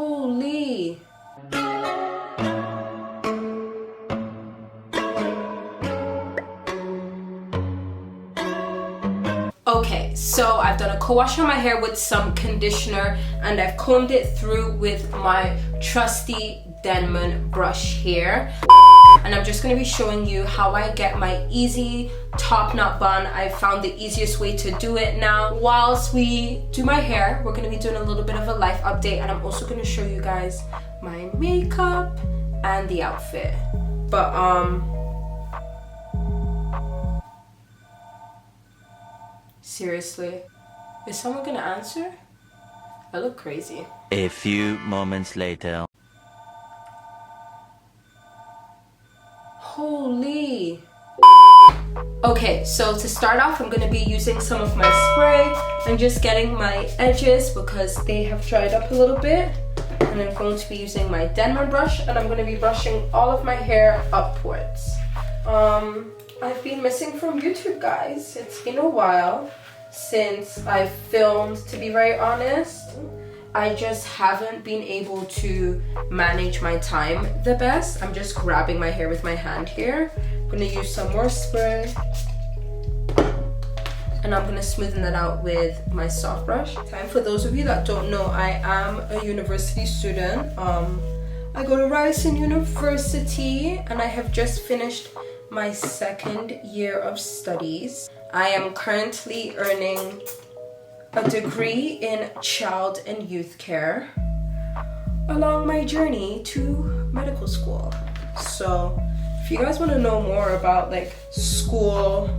Holy. Okay, so I've done a co-wash on my hair with some conditioner and I've combed it through with my trusty Denman brush here. And I'm just going to be showing you how I get my easy top knot bun. I found the easiest way to do it now. Whilst we do my hair, we're going to be doing a little bit of a life update, and I'm also going to show you guys my makeup and the outfit. But seriously, is someone going to answer? I look crazy. A few moments later. Holy. Okay, so to start off, I'm going to be using some of my spray and just getting my edges because they have dried up a little bit. And I'm going to be using my Denman brush, and I'm going to be brushing all of my hair upwards. I've been missing from YouTube, guys. It's been a while since I've filmed, to be very honest. I just haven't been able to manage my time the best. I'm just grabbing my hair with my hand here. I'm gonna use some more spray. And I'm gonna smoothen that out with my soft brush. For those of you that don't know, I am a university student. I go to Ryerson University and I have just finished my second year of studies. I am currently earning a degree in child and youth care along my journey to medical school. So if you guys want to know more about like school,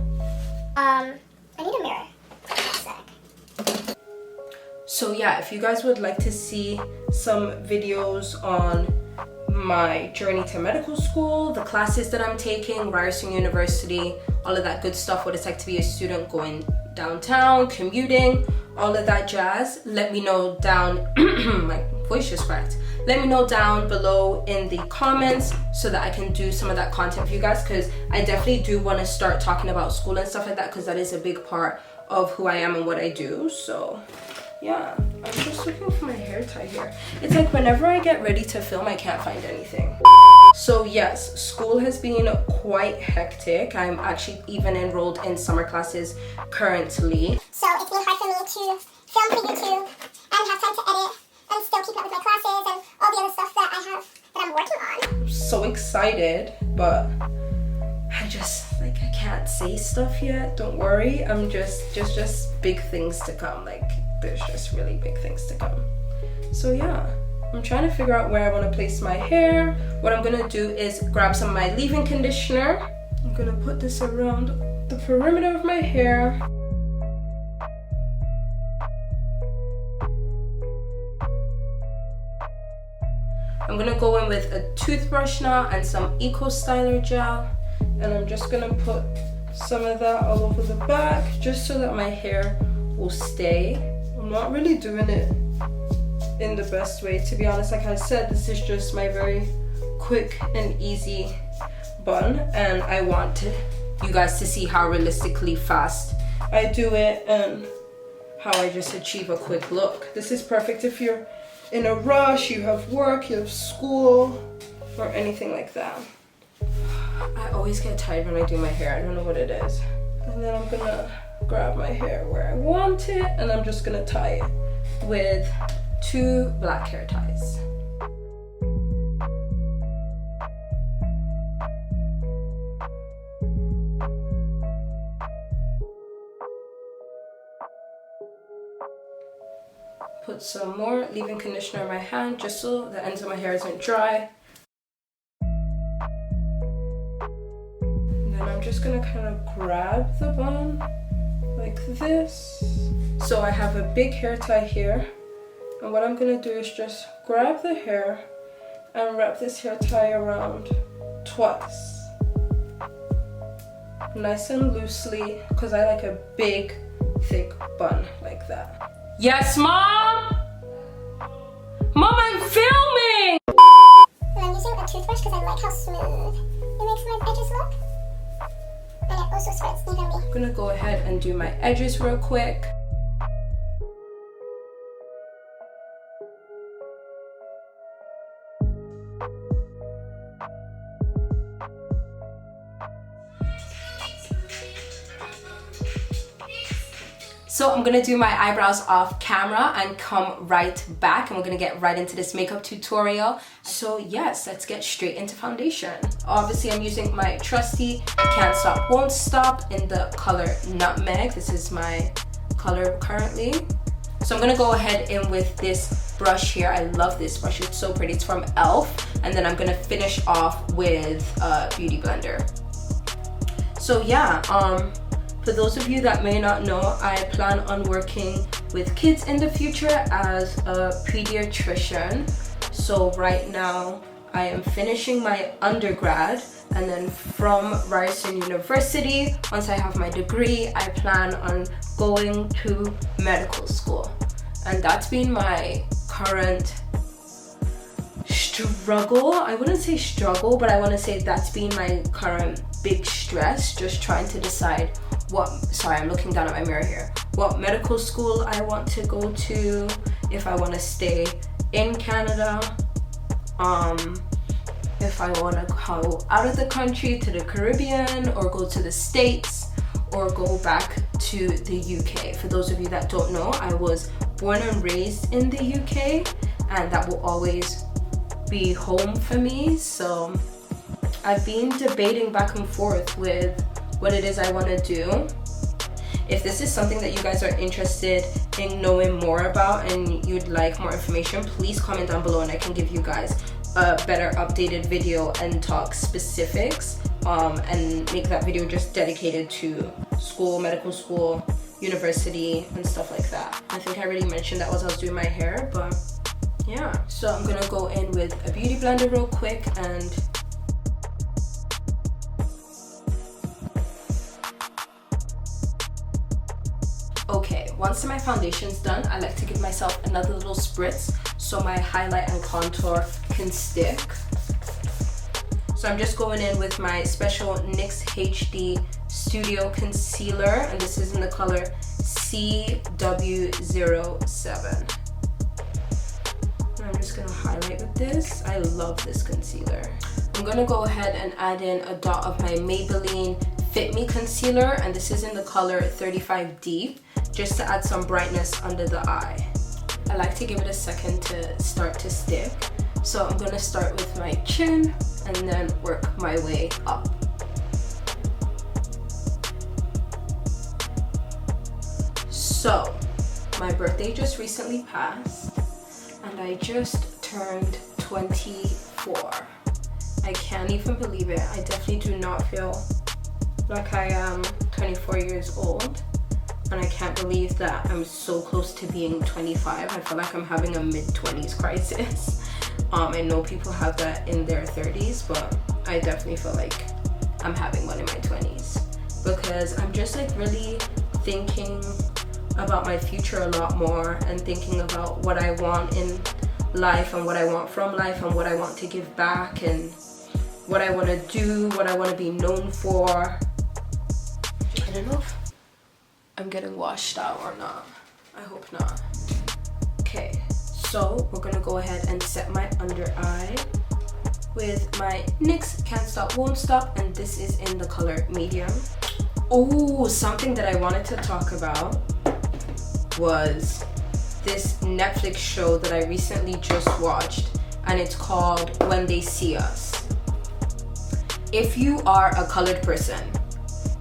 I need a mirror. That's sick. So yeah, if you guys would like to see some videos on my journey to medical school, the classes that I'm taking, Ryerson University, all of that good stuff, what it's like to be a student going downtown, commuting, all of that jazz, let me know down, my voice just cracked. Let me know down below in the comments so that I can do some of that content for you guys, because I definitely do want to start talking about school and stuff like that, because that is a big part of who I am and what I do. So yeah, I'm just looking for my hair tie here. It's like whenever I get ready to film, I can't find anything. So yes, school has been quite hectic. I'm actually even enrolled in summer classes currently. So it's been hard for me to film for YouTube and have time to edit and still keep up with my classes and all the other stuff that I'm working on. I'm so excited, but I can't say stuff yet. Don't worry. I'm just big things to come. Like there's just really big things to come. So yeah, I'm trying to figure out where I want to place my hair. What I'm gonna do is grab some of my leave-in conditioner. I'm gonna put this around the perimeter of my hair. I'm gonna go in with a toothbrush now and some Eco Styler gel, and I'm just gonna put some of that all over the back just so that my hair will stay. I'm not really doing it in the best way, to be honest. Like I said, this is just my very quick and easy bun, and I wanted you guys to see how realistically fast I do it and how I just achieve a quick look. This is perfect if you're in a rush, you have work, you have school, or anything like that. I always get tired when I do my hair. I don't know what it is. And then I'm gonna grab my hair where I want it, and I'm just gonna tie it with 2 black hair ties. Put some more leave-in conditioner in my hand just so the ends of my hair isn't dry. And then I'm just gonna kind of grab the bun like this. So I have a big hair tie here, and what I'm gonna do is just grab the hair and wrap this hair tie around twice. Nice and loosely, because I like a big, thick bun like that. Yes, Mom? Mom, I'm filming! And I'm using a toothbrush because I like how smooth it makes my edges look. And it also spreads evenly. I'm gonna go ahead and do my edges real quick. So I'm gonna do my eyebrows off camera and come right back, and we're gonna get right into this makeup tutorial. So yes, let's get straight into foundation. Obviously I'm using my trusty Can't Stop Won't Stop in the color Nutmeg. This is my color currently. So I'm gonna go ahead in with this brush here. I love this brush, it's so pretty. It's from e.l.f. And then I'm gonna finish off with a beauty blender. So yeah, for those of you that may not know, I plan on working with kids in the future as a pediatrician. So right now I am finishing my undergrad, and then from Ryerson University, once I have my degree, I plan on going to medical school. And that's been my current struggle. I wouldn't say struggle, but I want to say that's been my current big stress, just trying to decide sorry, I'm looking down at my mirror here, what medical school I want to go to, if I want to stay in Canada, if I want to go out of the country to the Caribbean, or go to the States, or go back to the UK. For those of you that don't know, I was born and raised in the UK, and that will always be home for me. So I've been debating back and forth with what it is I want to do. If this is something that you guys are interested in knowing more about and you'd like more information, please comment down below and I can give you guys a better updated video and talk specifics, and make that video just dedicated to school, medical school, university, and stuff like that. I think I already mentioned that as I was doing my hair, but yeah. So I'm gonna go in with a beauty blender real quick and okay, once my foundation's done, I like to give myself another little spritz so my highlight and contour can stick. So I'm just going in with my special NYX HD Studio Concealer, and this is in the color CW07. And I'm just gonna highlight with this. I love this concealer. I'm gonna go ahead and add in a dot of my Maybelline Fit Me Concealer, and this is in the color 35 Deep, just to add some brightness under the eye. I like to give it a second to start to stick. So I'm gonna start with my chin and then work my way up. So my birthday just recently passed and I just turned 24. I can't even believe it. I definitely do not feel like I am 24 years old. And I can't believe that I'm so close to being 25. I feel like I'm having a mid-20s crisis. I know people have that in their 30s, but I definitely feel like I'm having one in my 20s. Because I'm just like really thinking about my future a lot more, and thinking about what I want in life and what I want from life and what I want to give back and what I want to do, what I want to be known for. I don't know if I'm getting washed out or not. I hope not. Okay, so we're gonna go ahead and set my under eye with my NYX Can't Stop Won't Stop, and this is in the color medium. Oh, something that I wanted to talk about was this Netflix show that I recently just watched, and it's called When They See Us. If you are a colored person,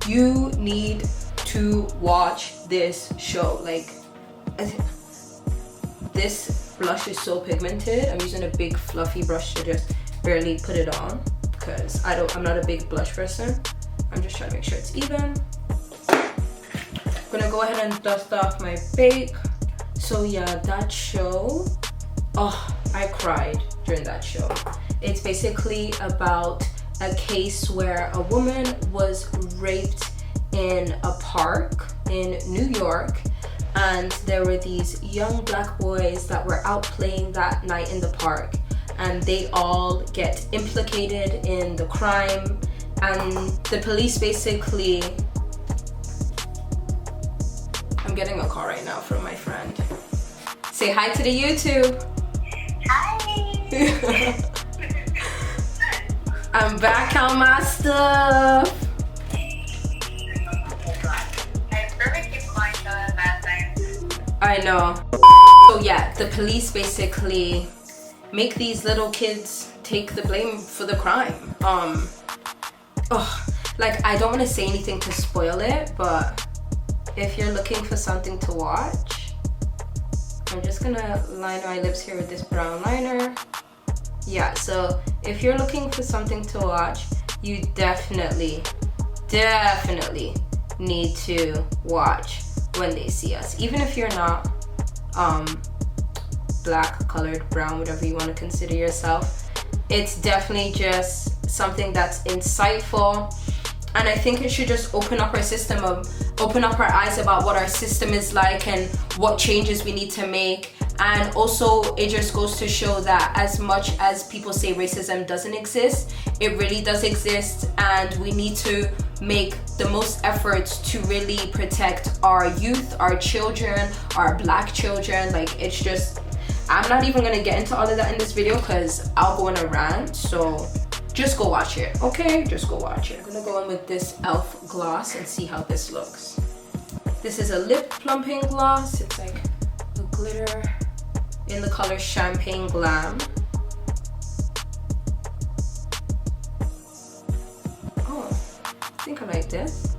you need to watch this show. Like, this blush is so pigmented. I'm using a big fluffy brush to just barely put it on because I'm not a big blush person. I'm just trying to make sure it's even. I'm gonna go ahead and dust off my bake. So yeah, that show, oh, I cried during that show. It's basically about a case where a woman was raped in a park in New York, and there were these young black boys that were out playing that night in the park, and they all get implicated in the crime, and the police basically... I'm getting a call right now from my friend. Say hi to the YouTube. Hi. I'm back on my stuff. I know. So yeah, the police basically make these little kids take the blame for the crime. Like, I don't want to say anything to spoil it, but if you're looking for something to watch, I'm just gonna line my lips here with this brown liner. Yeah, so if you're looking for something to watch, you definitely need to watch When They See Us. Even if you're not black, colored, brown, whatever you want to consider yourself, it's definitely just something that's insightful. And I think it should just open up our eyes about what our system is like and what changes we need to make. And also, it just goes to show that as much as people say racism doesn't exist, it really does exist, and we need to make the most efforts to really protect our youth, our children, our black children. Like, it's just, I'm not even gonna get into all of that in this video because I'll go on a rant, so just go watch it, okay? Just go watch it. I'm gonna go in with this e.l.f. gloss and see how this looks. This is a lip plumping gloss. It's like a glitter in the color Champagne Glam. Oh, I think I like this.